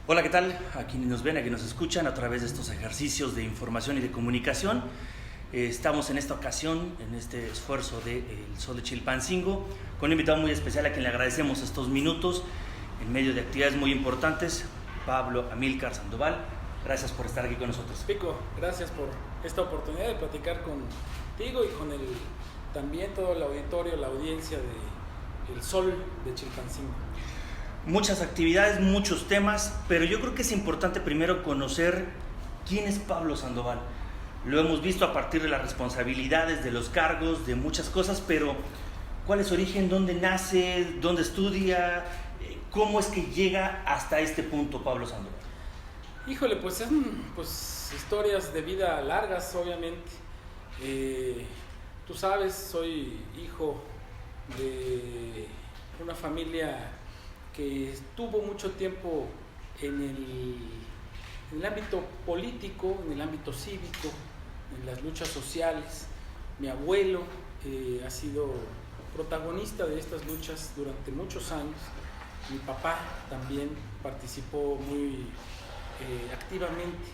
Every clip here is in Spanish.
Hola, ¿qué tal? A quienes nos ven, a quienes nos escuchan a través de estos ejercicios de información y de comunicación. Estamos en esta ocasión, en este esfuerzo de El Sol de Chilpancingo, con un invitado muy especial a quien le agradecemos estos minutos en medio de actividades muy importantes, Pablo Amílcar Sandoval. Gracias por estar aquí con nosotros. Pico, gracias por esta oportunidad de platicar contigo y con también todo el auditorio, la audiencia de El Sol de Chilpancingo. Muchas actividades, muchos temas, pero yo creo que es importante primero conocer quién es Pablo Sandoval. Lo hemos visto a partir de las responsabilidades, de los cargos, de muchas cosas, pero ¿cuál es su origen? ¿Dónde nace? ¿Dónde estudia? ¿Cómo es que llega hasta este punto Pablo Sandoval? Híjole, pues son historias de vida largas, obviamente. Tú sabes, soy hijo de una familia que estuvo mucho tiempo en el ámbito político, en el ámbito cívico, en las luchas sociales. Mi abuelo ha sido protagonista de estas luchas durante muchos años. Mi papá también participó muy activamente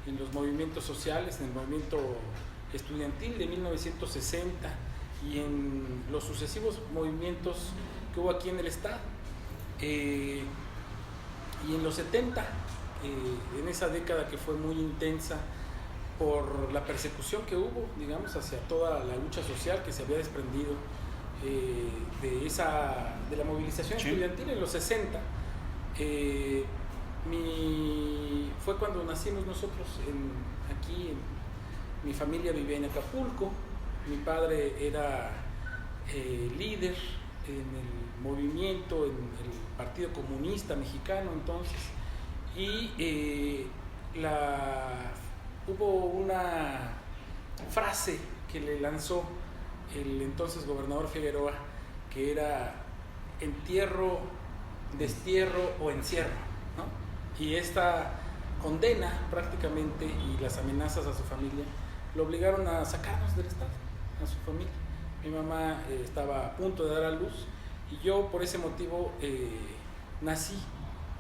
en los movimientos sociales, en el movimiento estudiantil de 1960 y en los sucesivos movimientos que hubo aquí en el estado. Y en los 70, en esa década que fue muy intensa por la persecución que hubo, digamos, hacia toda la lucha social que se había desprendido de la movilización estudiantil en los 60, fue cuando nacimos nosotros aquí. Mi familia vivía en Acapulco, mi padre era líder en el movimiento, en el Partido Comunista Mexicano entonces, y hubo una frase que le lanzó el entonces gobernador Figueroa, que era entierro, destierro o encierro, ¿no? Y esta condena prácticamente y las amenazas a su familia lo obligaron a sacarnos del estado, a su familia. Mi mamá estaba a punto de dar a luz y yo por ese motivo nací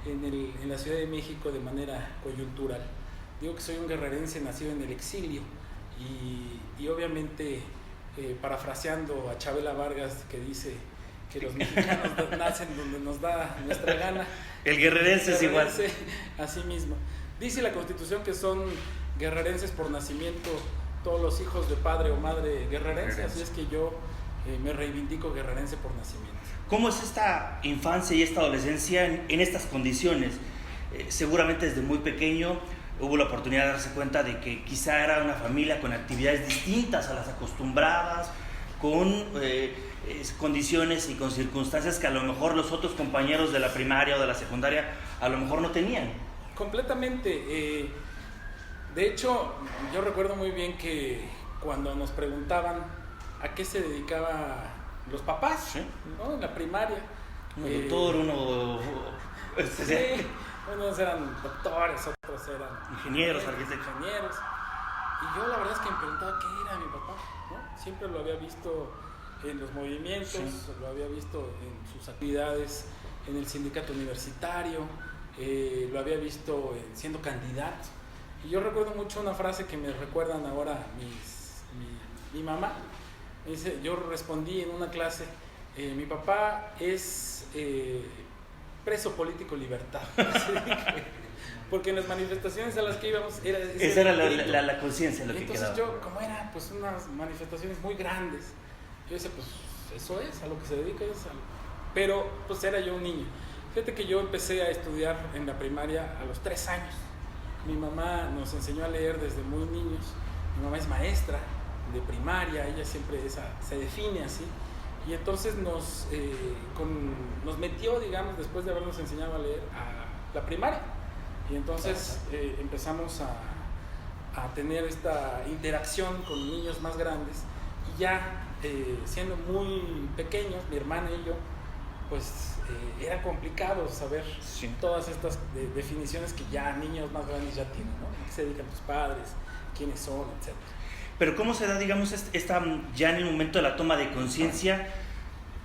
en la Ciudad de México de manera coyuntural. Digo que soy un guerrerense nacido en el exilio y obviamente parafraseando a Chabela Vargas, que dice que los mexicanos nacen donde nos da nuestra gana. El guerrerense es igual. Así mismo. Dice la Constitución que son guerrerenses por nacimiento todos los hijos de padre o madre guerrerense, así es que yo me reivindico guerrerense por nacimiento. ¿Cómo es esta infancia y esta adolescencia en estas condiciones? Seguramente desde muy pequeño hubo la oportunidad de darse cuenta de que quizá era una familia con actividades distintas a las acostumbradas, con condiciones y con circunstancias que a lo mejor los otros compañeros de la primaria o de la secundaria a lo mejor no tenían. Completamente. De hecho, yo recuerdo muy bien que cuando nos preguntaban a qué se dedicaban los papás, ¿sí? ¿No? En la primaria. Uno doctor, uno... Sí, unos eran doctores, otros eran ingenieros, arquitectos. Y yo la verdad es que me preguntaba qué era mi papá, ¿no? Siempre lo había visto en los movimientos, sí. Lo había visto en sus actividades en el sindicato universitario, lo había visto siendo candidato. Y yo recuerdo mucho una frase que me recuerdan ahora mi mamá. Me dice, yo respondí en una clase, mi papá es preso político libertado. Porque en las manifestaciones a las que íbamos esa era la conciencia lo que entonces quedaba. Yo, como era pues unas manifestaciones muy grandes, yo decía, pues eso es, a lo que se dedica es pero pues era yo un niño. Fíjate que yo empecé a estudiar en la primaria a los 3 años. Mi mamá nos enseñó a leer desde muy niños. Mi mamá es maestra de primaria, ella siempre se define así. Y entonces nos metió, digamos, después de habernos enseñado a leer, a la primaria. Y entonces empezamos a tener esta interacción con niños más grandes. Y ya siendo muy pequeños, mi hermana y yo, pues era complicado saber todas estas definiciones que ya niños más grandes ya tienen, ¿no? ¿A qué se dedican tus padres? ¿Quiénes son? Etcétera. Pero ¿cómo se da, digamos, ya en el momento de la toma de conciencia?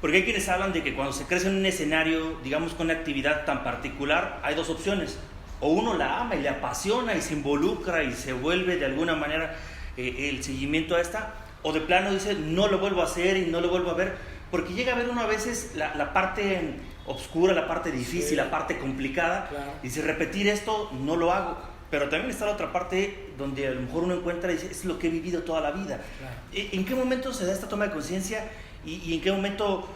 Porque hay quienes hablan de que cuando se crece en un escenario, digamos, con una actividad tan particular, hay dos opciones. o uno la ama y le apasiona y se involucra y se vuelve de alguna manera el seguimiento a esta, o de plano dice, no lo vuelvo a hacer y no lo vuelvo a ver, porque llega a ver uno a veces la parte oscura, la parte difícil, la parte complicada, claro. Y dice, repetir esto no lo hago. Pero también está la otra parte donde a lo mejor uno encuentra y dice, es lo que he vivido toda la vida. Claro. ¿En qué momento se da esta toma de conciencia y en qué momento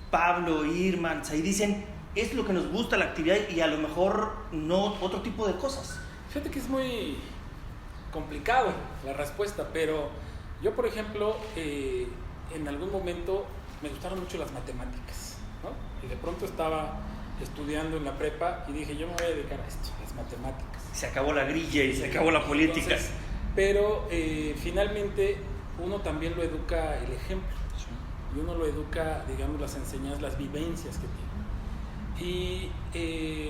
Pablo, Irma, ahí dicen, es lo que nos gusta la actividad y a lo mejor no otro tipo de cosas? Fíjate que es muy complicado la respuesta, pero yo, por ejemplo, en algún momento me gustaron mucho las matemáticas, ¿no? Y de pronto estaba estudiando en la prepa y dije, yo me voy a dedicar a esto, las matemáticas. Se acabó la grilla y se acabó la política. Entonces, pero finalmente uno también lo educa el ejemplo, y uno lo educa, digamos, las enseñanzas, las vivencias que tiene. Y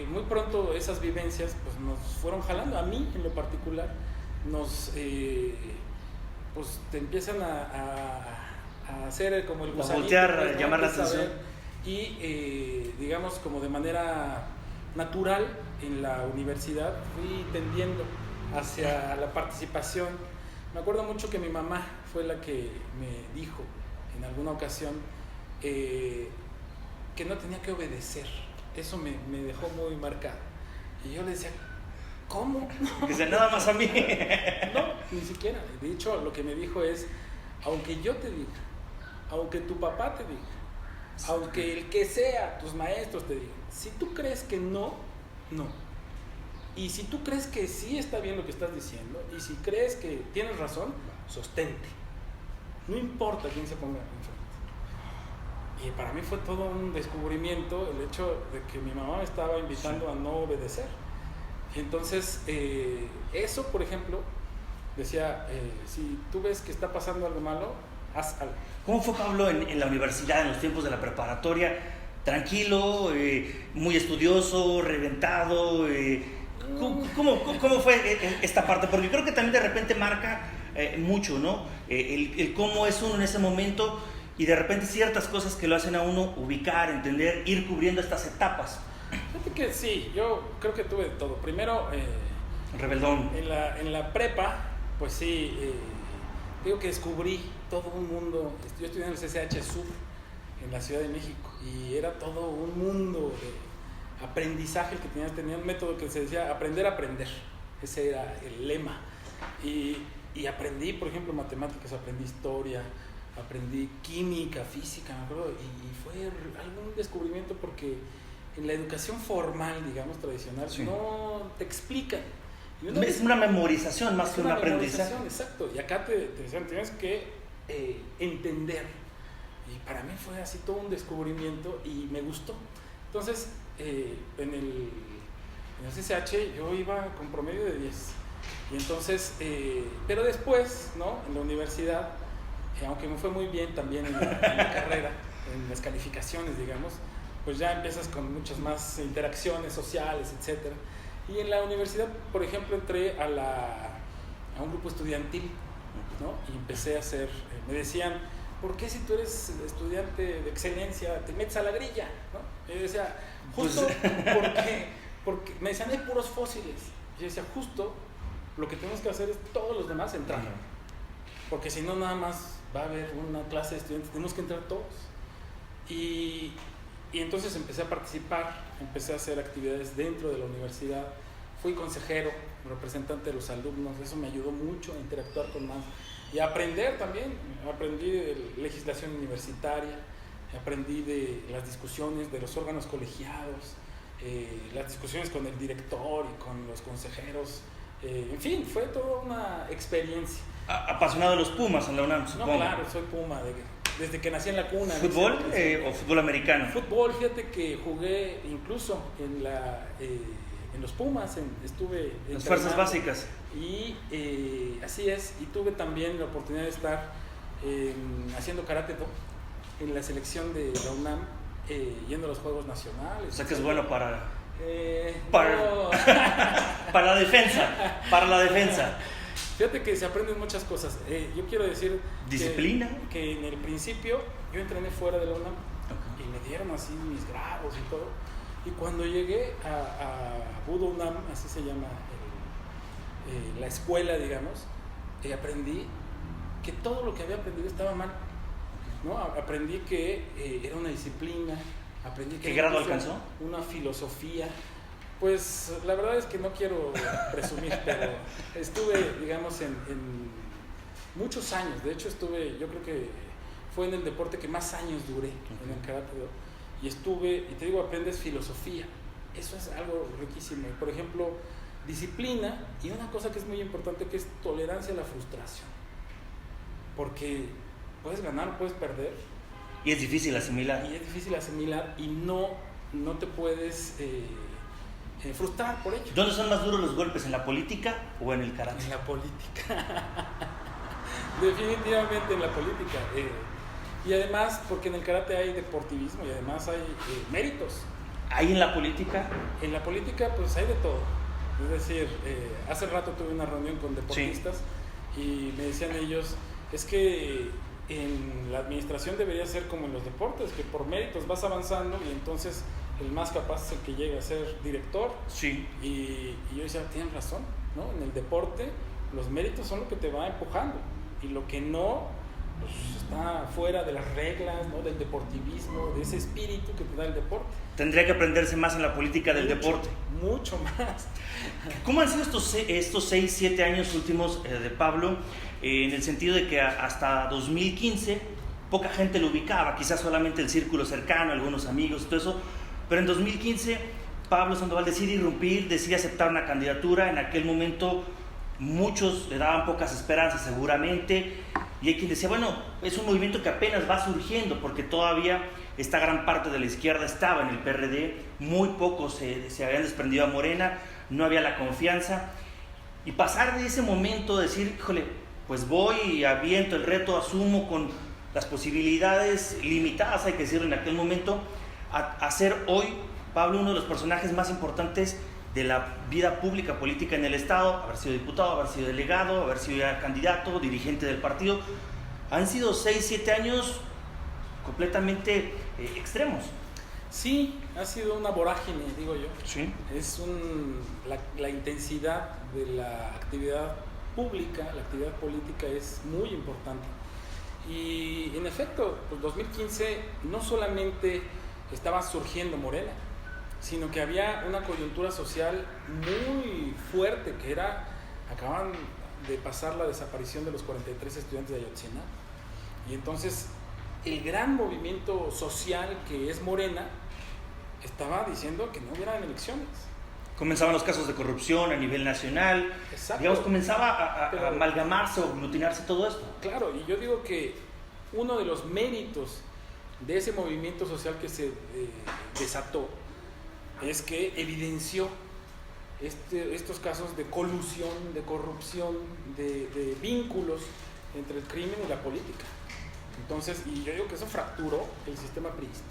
muy pronto esas vivencias pues, nos fueron jalando, a mí en lo particular, pues te empiezan a hacer como el gusanito, voltear, pues, ¿no? llamar la atención. Y digamos como de manera natural en la universidad fui tendiendo hacia la participación. Me acuerdo mucho que mi mamá fue la que me dijo en alguna ocasión que no tenía que obedecer. Eso me dejó muy marcado. Y yo le decía, ¿cómo? Que sea nada más a mí. No, ni siquiera. De hecho, lo que me dijo es, aunque yo te diga, aunque tu papá te diga, aunque el que sea, tus maestros te digan, si tú crees que no, no. Y si tú crees que sí está bien lo que estás diciendo, y si crees que tienes razón, sostente. No importa quién se ponga enfrente. Y para mí fue todo un descubrimiento el hecho de que mi mamá me estaba invitando a no obedecer. Y entonces, eso, por ejemplo, decía, si tú ves que está pasando algo malo, haz algo. ¿Cómo fue Pablo en la universidad, en los tiempos de la preparatoria? Tranquilo, muy estudioso, reventado. ¿Cómo fue esta parte? Porque creo que también de repente marca mucho, ¿no? El cómo es uno en ese momento y de repente ciertas cosas que lo hacen a uno ubicar, entender, ir cubriendo estas etapas. Fíjate que sí, yo creo que tuve de todo. Primero, rebeldón. En la prepa, pues sí, digo que descubrí todo un mundo. Yo estudié en el CCH Sur, en la Ciudad de México, y era todo un mundo de aprendizaje que tenía un método que se decía aprender a aprender. Ese era el lema. Y aprendí, por ejemplo, matemáticas, aprendí historia, aprendí química, física, me acuerdo, y fue algún descubrimiento porque en la educación formal, digamos, tradicional, sí, no te explican. Es una memorización más que un aprendizaje. Exacto, y acá te decían, tienes que entender. Y para mí fue así todo un descubrimiento y me gustó. Entonces, en el CCH yo iba con promedio de 10. Y entonces, pero después, ¿no? En la universidad, aunque me fue muy bien también en la carrera, en las calificaciones, digamos, pues ya empiezas con muchas más interacciones sociales, etcétera. Y en la universidad, por ejemplo, entré a un grupo estudiantil, ¿no? Y empecé a hacer, me decían, ¿por qué si tú eres estudiante de excelencia te metes a la grilla? ¿No? Y yo decía, justo porque me decían, hay puros fósiles. Y yo decía, justo lo que tenemos que hacer es todos los demás entrar. Porque si no, nada más va a haber una clase de estudiantes, tenemos que entrar todos. Y entonces empecé a participar, empecé a hacer actividades dentro de la universidad, fui consejero, representante de los alumnos, eso me ayudó mucho a interactuar con más y a aprender también. Aprendí de legislación universitaria, aprendí de las discusiones de los órganos colegiados, las discusiones con el director y con los consejeros, en fin, fue toda una experiencia. Apasionado de los Pumas en la UNAM, supongo. No, claro, soy Puma, desde que nací en la cuna. ¿Fútbol o fútbol americano? Fútbol, fíjate que jugué incluso en los Pumas, estuve en las fuerzas básicas. Y así es, y tuve también la oportunidad de estar haciendo karate-do en la selección de la UNAM, yendo a los Juegos Nacionales. O sea que es bueno para no. para la defensa. Fíjate que se aprenden muchas cosas. Yo quiero decir disciplina, que en el principio yo entrené fuera de la UNAM, okay, y me dieron así mis grados y todo. Y cuando llegué a Budo UNAM, así se llama la escuela, digamos, aprendí que todo lo que había aprendido estaba mal, ¿no? Aprendí que era una disciplina, aprendí que... ¿Qué grado alcanzó? Una filosofía. Pues la verdad es que no quiero presumir, pero estuve, digamos, en muchos años. De hecho, yo creo que fue en el deporte que más años duré, en el karate-do. Y te digo, aprendes filosofía. Eso es algo riquísimo. Por ejemplo, disciplina y una cosa que es muy importante, que es tolerancia a la frustración. Porque puedes ganar, puedes perder. Y es difícil asimilar. Y no te puedes frustrar por ello. ¿Dónde son más duros los golpes? ¿En la política o en el karate? En la política. Definitivamente en la política. Y además, porque en el karate hay deportivismo y además hay méritos. ¿Hay en la política? En la política pues hay de todo. Es decir, hace rato tuve una reunión con deportistas y me decían ellos, es que en la administración debería ser como en los deportes, que por méritos vas avanzando y entonces el más capaz es el que llega a ser director. Sí. Y yo decía, tienen razón, ¿no? En el deporte los méritos son lo que te va empujando y lo que no, pues está fuera de las reglas, ¿no? Del deportivismo, de ese espíritu que te da el deporte. Tendría que aprenderse más en la política del deporte. Mucho más. ¿Cómo han sido estos 6, 7 años últimos de Pablo? En el sentido de que hasta 2015 poca gente lo ubicaba, quizás solamente el círculo cercano, algunos amigos y todo eso, pero en 2015 Pablo Sandoval decide irrumpir, decide aceptar una candidatura. En aquel momento muchos le daban pocas esperanzas seguramente, y hay quien decía, bueno, es un movimiento que apenas va surgiendo, porque todavía esta gran parte de la izquierda estaba en el PRD, muy pocos se habían desprendido a Morena, no había la confianza, y pasar de ese momento, decir, híjole, pues voy y aviento el reto, asumo con las posibilidades limitadas, hay que decirlo en aquel momento, a ser hoy Pablo uno de los personajes más importantes de la vida pública política en el Estado, haber sido diputado, haber sido delegado, haber sido ya candidato, dirigente del partido. Han sido 6, 7 años completamente extremos. Sí, ha sido una vorágine, digo yo. Sí. Es la intensidad de la actividad pública, la actividad política es muy importante. Y en efecto, pues 2015 no solamente estaba surgiendo Morena, sino que había una coyuntura social muy fuerte, que acaban de pasar la desaparición de los 43 estudiantes de Ayotzinapa. Y entonces el gran movimiento social que es Morena estaba diciendo que no hubieran elecciones. Comenzaban los casos de corrupción a nivel nacional. Exacto. Digamos, comenzaba a amalgamarse o aglutinarse todo esto. Claro, y yo digo que uno de los méritos de ese movimiento social que se desató es que evidenció estos casos de colusión, de corrupción, de vínculos entre el crimen y la política. Entonces, y yo digo que eso fracturó el sistema priista.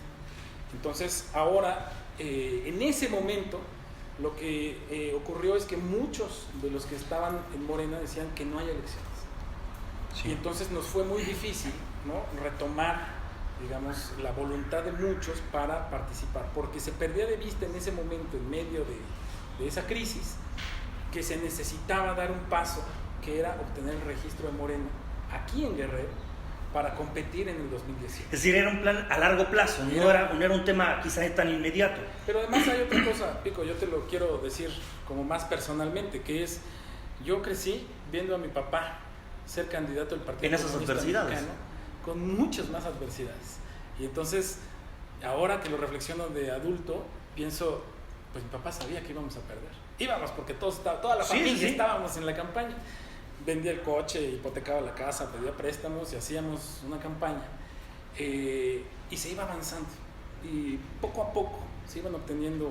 Entonces, ahora, en ese momento, lo que ocurrió es que muchos de los que estaban en Morena decían que no hay elecciones. Sí. Y entonces nos fue muy difícil, ¿no?, retomar, digamos, la voluntad de muchos para participar, porque se perdía de vista en ese momento, en medio de esa crisis, que se necesitaba dar un paso, que era obtener el registro de Morena aquí en Guerrero para competir en el 2017. Es decir, era un plan a largo plazo, no era un tema quizá tan inmediato. Pero además hay otra cosa, Pico, yo te lo quiero decir como más personalmente, que es, yo crecí viendo a mi papá ser candidato del Partido Comunista en esas adversidades Mexicano, con muchas más adversidades. Y entonces, ahora que lo reflexiono de adulto, pienso, pues mi papá sabía que íbamos a perder. Íbamos porque toda la familia estábamos en la campaña. Vendía el coche, hipotecaba la casa, pedía préstamos y hacíamos una campaña. Y se iba avanzando. Y poco a poco se iban obteniendo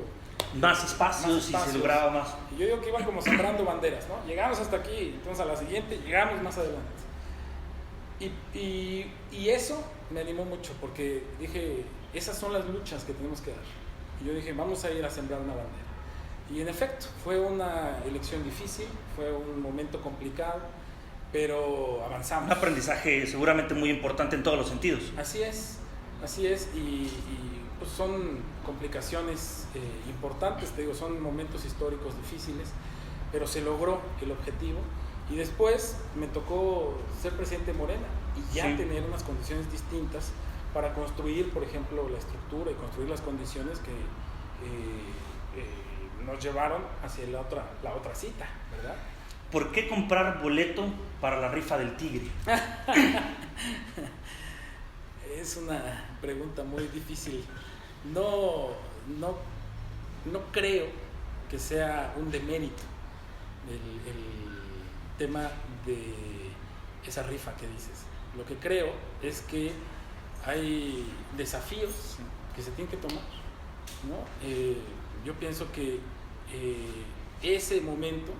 más espacios y se lograba más. Y yo digo que iban como sembrando banderas, ¿no? Llegamos hasta aquí, entonces a la siguiente llegamos más adelante. Y eso me animó mucho, porque dije, esas son las luchas que tenemos que dar. Y yo dije, vamos a ir a sembrar una bandera. Y en efecto, fue una elección difícil, fue un momento complicado, pero avanzamos. Un aprendizaje seguramente muy importante en todos los sentidos. Así es, y pues son complicaciones importantes, te digo, son momentos históricos difíciles, pero se logró el objetivo. Y después me tocó ser presidente de Morena y ya tener unas condiciones distintas para construir, por ejemplo, la estructura y construir las condiciones que nos llevaron hacia la otra cita, ¿verdad? ¿Por qué comprar boleto para la rifa del Tigre? Es una pregunta muy difícil. No creo que sea un demérito el tema de esa rifa que dices. Lo que creo es que hay desafíos que se tienen que tomar, ¿no? Yo pienso que ese momento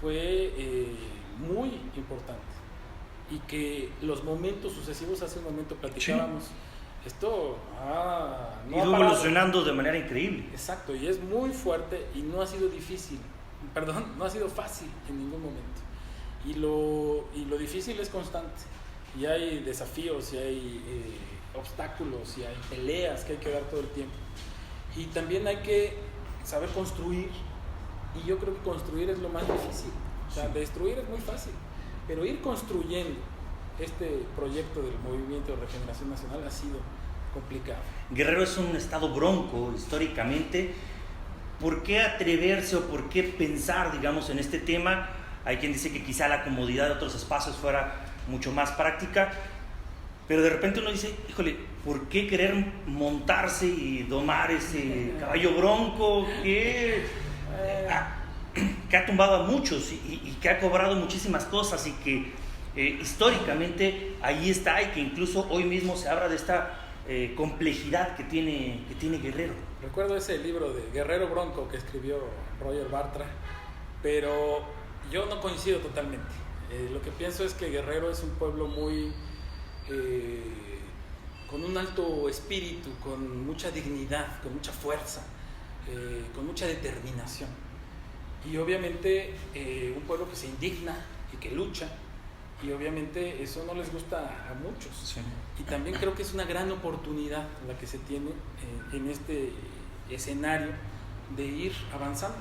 fue muy importante y que los momentos sucesivos, hace un momento platicábamos, esto no ha ido evolucionando de manera increíble. Exacto, y es muy fuerte y no ha sido no ha sido fácil en ningún momento. Y lo difícil es constante, y hay desafíos, y hay obstáculos, y hay peleas que hay que dar todo el tiempo. Y también hay que saber construir, y yo creo que construir es lo más difícil. O sea, destruir es muy fácil, pero ir construyendo este proyecto del Movimiento de Regeneración Nacional ha sido complicado. Guerrero es un estado bronco históricamente. ¿Por qué atreverse o por qué pensar, digamos, en este tema? Hay quien dice que quizá la comodidad de otros espacios fuera mucho más práctica, pero de repente uno dice, híjole, ¿por qué querer montarse y domar ese caballo bronco que ha tumbado a muchos y que ha cobrado muchísimas cosas y que históricamente ahí está, y que incluso hoy mismo se habla de esta complejidad que tiene Guerrero? Recuerdo ese libro de Guerrero Bronco que escribió Roger Bartra, pero yo no coincido totalmente. Lo que pienso es que Guerrero es un pueblo muy con un alto espíritu, con mucha dignidad, con mucha fuerza, con mucha determinación. Y obviamente un pueblo que se indigna y que lucha, y obviamente eso no les gusta a muchos. Sí. Y también creo que es una gran oportunidad la que se tiene en este escenario de ir avanzando.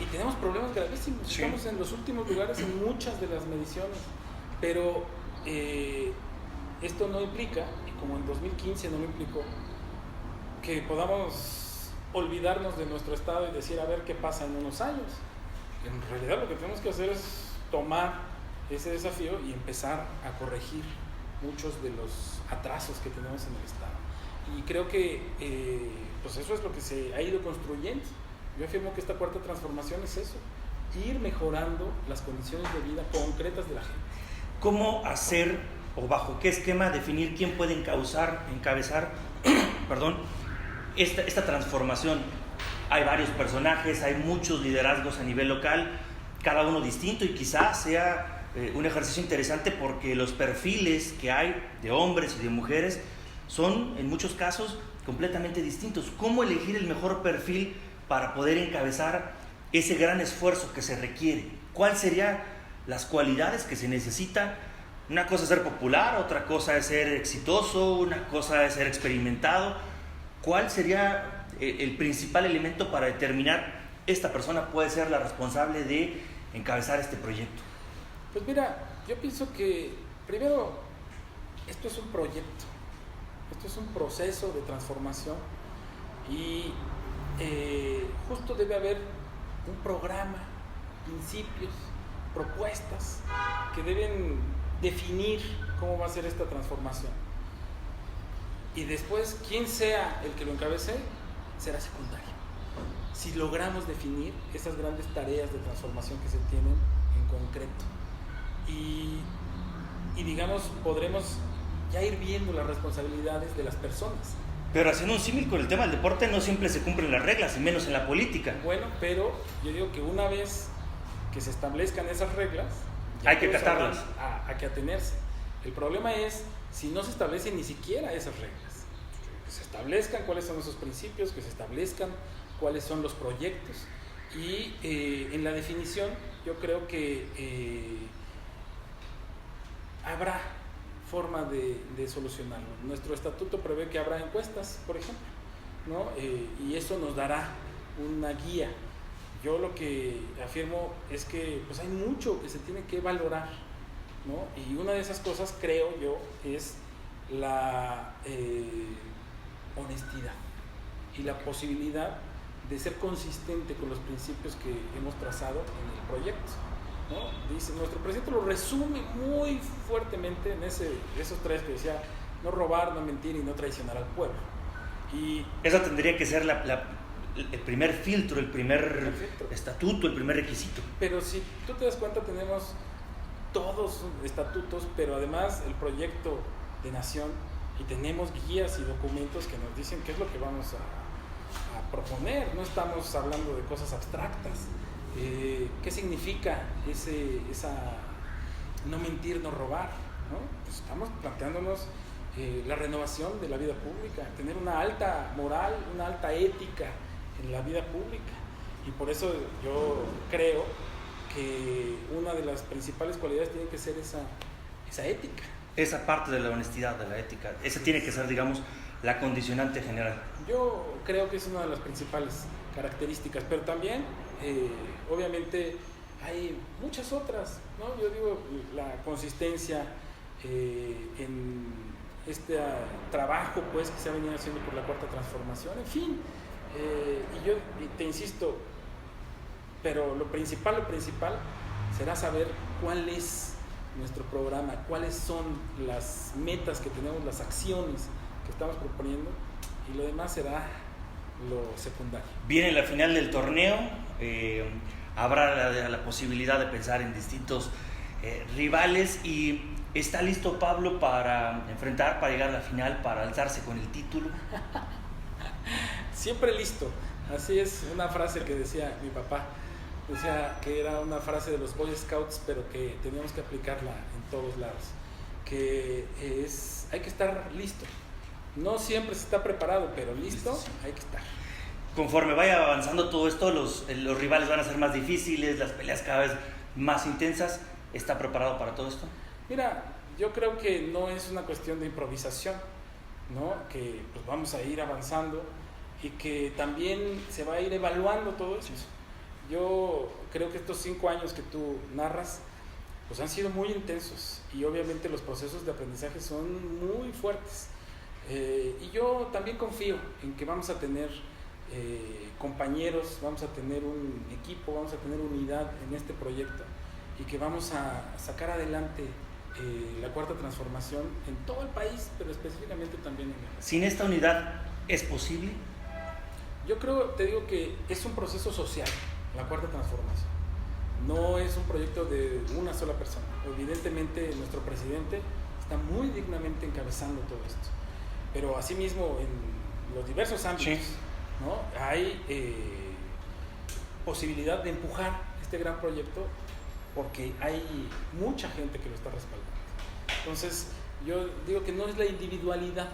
Y tenemos problemas gravísimos. Sí. Estamos en los últimos lugares en muchas de las mediciones, pero esto no implica, y como en 2015 no lo implicó, que podamos olvidarnos de nuestro estado y decir a ver qué pasa en unos años. En realidad lo que tenemos que hacer es tomar ese desafío y empezar a corregir muchos de los atrasos que tenemos en el estado. Y creo que pues eso es lo que se ha ido construyendo. Yo afirmo que esta cuarta transformación es eso, ir mejorando las condiciones de vida concretas de la gente. ¿Cómo hacer o bajo qué esquema definir quién puede encabezar esta transformación? Hay varios personajes, hay muchos liderazgos a nivel local, cada uno distinto, y quizás sea un ejercicio interesante porque los perfiles que hay de hombres y de mujeres son en muchos casos completamente distintos. ¿Cómo elegir el mejor perfil para poder encabezar ese gran esfuerzo que se requiere? ¿Cuáles serían las cualidades que se necesitan? Una cosa es ser popular, otra cosa es ser exitoso, una cosa es ser experimentado. ¿Cuál sería el principal elemento para determinar esta persona puede ser la responsable de encabezar este proyecto? Pues mira, yo pienso que primero esto es un proyecto, esto es un proceso de transformación, y justo debe haber un programa, principios, propuestas que deben definir cómo va a ser esta transformación. Y después, quien sea el que lo encabece, será secundario. Si logramos definir esas grandes tareas de transformación que se tienen en concreto. Y digamos, podremos ya ir viendo las responsabilidades de las personas. Pero haciendo un símil con el tema del deporte, no siempre se cumplen las reglas, y menos en la política. Bueno, pero yo digo que una vez que se establezcan esas reglas, hay que acatarlas. Hay que atenerse. El problema es si no se establecen ni siquiera esas reglas. Que se establezcan cuáles son esos principios, que se establezcan cuáles son los proyectos. Y en la definición yo creo que habrá forma de solucionarlo. Nuestro estatuto prevé que habrá encuestas, por ejemplo, ¿no? Y eso nos dará una guía. Yo lo que afirmo es que pues hay mucho que se tiene que valorar, ¿no? Y una de esas cosas, creo yo, es la honestidad y la posibilidad de ser consistente con los principios que hemos trazado en el proyecto, ¿no? Dice, nuestro presidente lo resume muy fuertemente en esos tres que decía: no robar, no mentir y no traicionar al pueblo. Y esa tendría que ser el primer filtro, el primer estatuto, el primer requisito. Pero si tú te das cuenta, tenemos todos estatutos, pero además el proyecto de nación, y tenemos guías y documentos que nos dicen qué es lo que vamos a proponer. No estamos hablando de cosas abstractas. ¿Qué significa esa no mentir, no robar, ¿no? Pues estamos planteándonos la renovación de la vida pública, tener una alta moral, una alta ética en la vida pública. Y por eso yo creo que una de las principales cualidades tiene que ser esa ética. Esa parte de la honestidad, de la ética, esa tiene que ser, digamos, la condicionante general. Yo creo que es una de las principales características, pero también, obviamente, hay muchas otras, ¿no? Yo digo, la consistencia en este trabajo, pues, que se ha venido haciendo por la Cuarta Transformación, en fin, y yo te insisto, pero lo principal será saber cuál es nuestro programa, cuáles son las metas que tenemos, las acciones que estamos proponiendo, y lo demás será lo secundario. Viene la final del torneo, habrá la posibilidad de pensar en distintos rivales, y ¿está listo Pablo para enfrentar, para llegar a la final, para alzarse con el título? Siempre listo, así es una frase que decía mi papá. Decía que era una frase de los Boy Scouts, pero que teníamos que aplicarla en todos lados, que hay que estar listo. No siempre se está preparado, pero listo hay que estar. Conforme vaya avanzando todo esto, los rivales van a ser más difíciles, las peleas cada vez más intensas. ¿Está preparado para todo esto? Mira, yo creo que no es una cuestión de improvisación, ¿no? Que pues vamos a ir avanzando y que también se va a ir evaluando todo eso. Yo creo que estos 5 años que tú narras pues han sido muy intensos, y obviamente los procesos de aprendizaje son muy fuertes, y yo también confío en que vamos a tener compañeros, vamos a tener un equipo, vamos a tener unidad en este proyecto, y que vamos a sacar adelante la Cuarta Transformación en todo el país, pero específicamente también en México. ¿Sin esta unidad es posible? Yo creo, te digo que es un proceso social. La Cuarta Transformación no es un proyecto de una sola persona. Evidentemente nuestro presidente está muy dignamente encabezando todo esto, pero asimismo en los diversos ámbitos, sí, ¿no? Hay posibilidad de empujar este gran proyecto porque hay mucha gente que lo está respaldando. Entonces yo digo que no es la individualidad,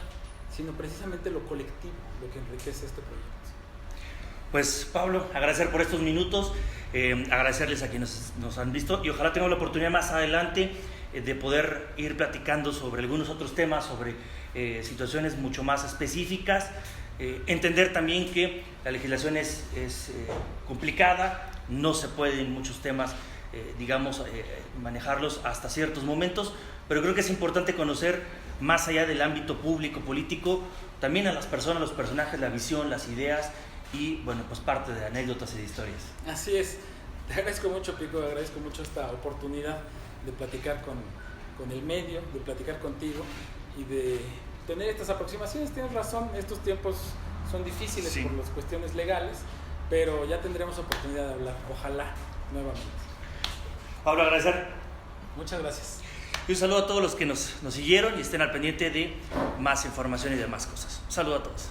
sino precisamente lo colectivo lo que enriquece este proyecto. Pues Pablo, agradecer por estos minutos, agradecerles a quienes nos han visto, y ojalá tengamos la oportunidad más adelante de poder ir platicando sobre algunos otros temas, sobre situaciones mucho más específicas, entender también que la legislación es complicada, no se pueden muchos temas, manejarlos hasta ciertos momentos, pero creo que es importante conocer más allá del ámbito público, político, también a las personas, los personajes, la visión, las ideas, y bueno, pues parte de anécdotas y de historias. Así es, te agradezco mucho, Pico, agradezco mucho esta oportunidad de platicar con el medio, de platicar contigo y de tener estas aproximaciones. Tienes razón, estos tiempos son difíciles, sí, por las cuestiones legales, pero ya tendremos oportunidad de hablar, ojalá, nuevamente. Pablo, agradecer. Muchas gracias. Y un saludo a todos los que nos siguieron y estén al pendiente de más información y de más cosas. Un saludo a todos.